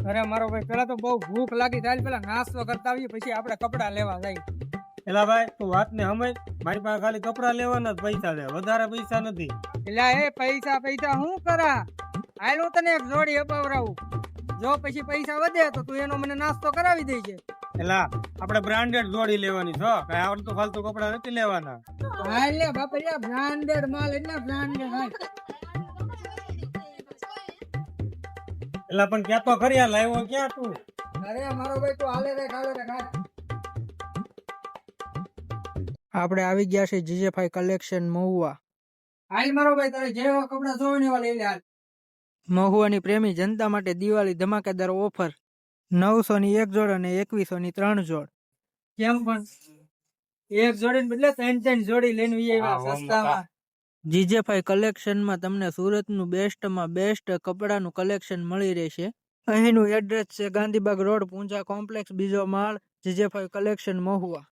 અરે મારો ભાઈ પેલા તો બહુ ભૂખ લાગી, ચાલ પેલા નાસ્તો કરતા આવીએ પછી આપણે કપડા લેવા જઈએ. એલા ભાઈ તું વાત ને સમજ, મારી પાસે ખાલી કપડા લેવાના જ પૈસા છે, વધારે પૈસા નથી. એટલે એ પૈસા પૈસા હું કરા, હાલ હું તને એક જોડી અપાવરાવું, જો પછી પૈસા વધે તો તું એનો મને નાસ્તો કરાવી દેજે. એલા આપણે બ્રાન્ડેડ જોડી લેવાની છો, કઈ આવડતું ફાલતું કપડા નથી લેવાના. હાલ લે બાપા, બ્રાન્ડેડ માલ એટલે બ્રાન્ડેડ. હાલ એલા પણ ક્યાં તો ખરી, આ લાવ્યો ક્યાં તું? અરે મારો ભાઈ તું હાલે રે હાલે રે. આપણે આવી ગયા છે જીજેફાઈ કલેક્શન મહુવા. હાલ મારો ભાઈ તારે જેવા કપડા જોવે ને એવા લઈ લે હાલ. મહુવાની પ્રેમી જનતા માટે દિવાળી ધમાકેદાર ઓફર, 900 ની 1 જોડ અને 2100 ની 3 જોડ. કેમ પણ એક જોડી ને બદલે 3 જોડી લઈને આવ્યા સસ્તામાં. જીજેફાઈ કલેક્શનમાં તમને સુરતનું બેસ્ટમાં બેસ્ટ કપડાનું કલેક્શન મળી રહેશે. અહીંનું એડ્રેસ છે ગાંધીબાગ રોડ, પૂંજા કોમ્પ્લેક્સ, બીજો માળ, જીજેફાઈ કલેક્શન મહુવા.